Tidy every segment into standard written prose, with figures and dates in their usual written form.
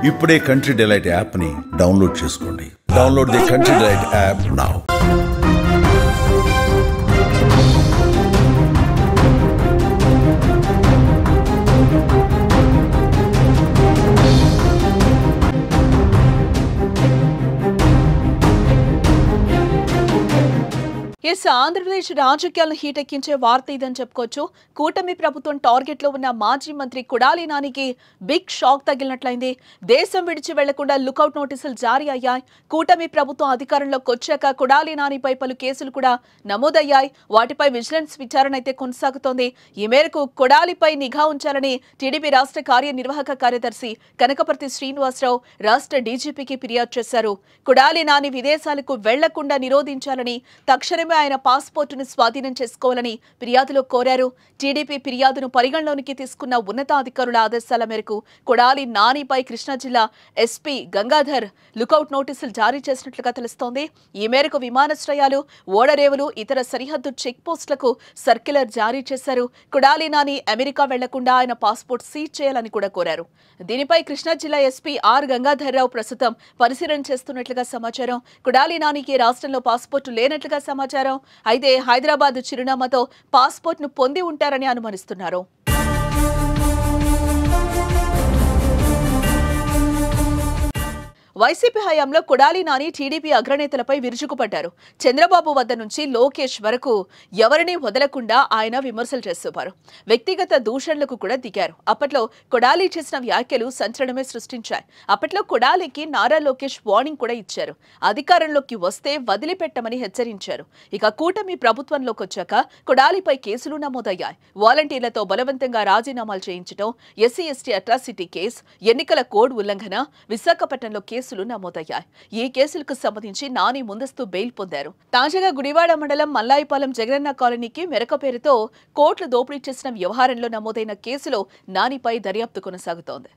ఇప్పుడే country delight యాప్ని download చేసుకోండి. Download the country delight app now. Andhra Pradesh రాజకీయాలను హీటెక్కించే వార్త ఇదని చెప్పుకోవచ్చు. కూటమి ప్రభుత్వం టార్గెట్ లో ఉన్న మాజీ మంత్రి కొడాలి నానికి బిగ్ షాక్ తగిలినట్లయింది. దేశం విడిచి వెళ్లకుండా లుకౌట్ నోటీసులు జారీ అయ్యాయి. కూటమి ప్రభుత్వం అధికారంలోకి వచ్చాక కొడాలి నానిపై పలు కేసులు కూడా నమోదయ్యాయి. వాటిపై విజిలెన్స్ విచారణ అయితే కొనసాగుతోంది. ఈ మేరకు కొడాలిపై నిఘా ఉంచాలని టీడీపీ రాష్ట్ర కార్యనిర్వాహక కార్యదర్శి కనకపర్తి శ్రీనివాసరావు రాష్ట్ర డీజీపీకి ఫిర్యాదు చేశారు. కొడాలి నాని విదేశాలకు వెళ్లకుండా నిరోధించాలని, తక్షణమే ఆయన పాస్పోర్టును స్వాధీనం చేసుకోవాలని ఫిర్యాదులో కోరారు. టీడీపీ ఫిర్యాదును పరిగణలోనికి తీసుకున్న ఉన్నతాధికారుల ఆదేశాల మేరకు కొడాలి నానిపై కృష్ణా జిల్లా ఎస్పీ గంగాధర్ లుకౌట్ నోటీసులు జారీ చేసినట్లుగా తెలుస్తోంది. ఈ మేరకు విమానాశ్రయాలు, ఓడరేవులు, ఇతర సరిహద్దు చెక్ పోస్టులకు సర్క్యులర్ జారీ చేశారు. కొడాలి నాని అమెరికా వెళ్లకుండా ఆయన పాస్పోర్ట్ సీజ్ చేయాలని కూడా కోరారు. దీనిపై కృష్ణా జిల్లా ఎస్పీ ఆర్ గంగాధర్ రావు ప్రస్తుతం పరిశీలన చేస్తున్నట్లుగా సమాచారం. కొడాలి నానికి రాష్ట్రంలో పాస్పోర్టు లేనట్లుగా సమాచారం. అయితే హైదరాబాద్ చిరునామాతో పాస్పోర్ట్ ను పొంది ఉంటారని అనుమానిస్తున్నారు. వైసీపీ హయాంలో కొడాలి నాని టీడీపీ అగ్రనేతలపై విరుచుకుపడ్డారు. చంద్రబాబు వద్ద నుంచి లోకేష్ వరకు ఎవరిని వదలకుండా ఆయన విమర్శలు చేసేవారు. వ్యక్తిగత దూషణలకు కూడా దిగారు. అప్పట్లో కొడాలి చేసిన వ్యాఖ్యలు సంచలనమే సృష్టించాయి. అప్పట్లో కొడాలికి నారా లోకేష్ వార్నింగ్ కూడా ఇచ్చారు. అధికారంలోకి వస్తే వదిలిపెట్టమని హెచ్చరించారు. ఇక కూటమి ప్రభుత్వంలోకి వచ్చాక కొడాలిపై కేసులు నమోదయ్యాయి. వాలంటీర్లతో బలవంతంగా రాజీనామాలు చేయించడం, ఎస్సీ ఎస్టీ అట్రాసిటీ కేసు, ఎన్నికల కోడ్ ఉల్లంఘన, విశాఖపట్నంలో కేసులు నమోదయ్యాయి. ఈ కేసులకు సంబంధించి నాని ముందస్తు బెయిల్ పొందారు. తాజాగా గుడివాడ మండలం మల్లాయిపాలెం జగనన్న కాలనీకి మెరక పేరుతో కోట్లు దోపిడీ చేసిన వ్యవహారంలో నమోదైన కేసులో నానిపై దర్యాప్తు కొనసాగుతోంది.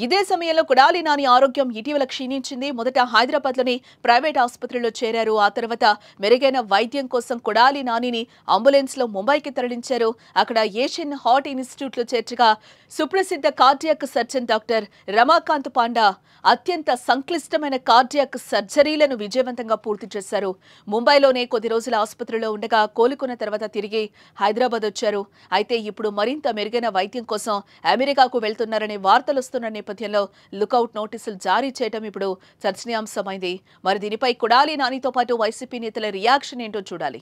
ఇదే సమయంలో కొడాలి నాని ఆరోగ్యం ఇటీవల క్షీణించింది. మొదట హైదరాబాద్లోని ప్రైవేట్ ఆసుపత్రిలో చేరారు. ఆ తర్వాత మెరుగైన వైద్యం కోసం కొడాలి నానిని అంబులెన్స్ లో ముంబైకి తరలించారు. అక్కడ ఏషియన్ హార్ట్ ఇన్స్టిట్యూట్ లో చేర్చగా సుప్రసిద్ధ cardiac surgeon doctor Ramakant Panda అత్యంత సంక్లిష్టమైన కార్డియాక్ సర్జరీలను విజయవంతంగా పూర్తి చేశారు. ముంబైలోనే కొద్ది రోజుల ఆసుపత్రిలో ఉండగా కోలుకున్న తర్వాత తిరిగి హైదరాబాద్ వచ్చారు. అయితే ఇప్పుడు మరింత మెరుగైన వైద్యం కోసం అమెరికాకు వెళ్తున్నారనే వార్తలు వస్తున్న నేపథ్యంలో లుకౌట్ నోటీసులు జారీ చేయడం ఇప్పుడు చర్చనీయాంశమైంది. మరి దీనిపై కొడాలి నానితో పాటు వైసీపీ నేతల రియాక్షన్ ఏంటో చూడాలి.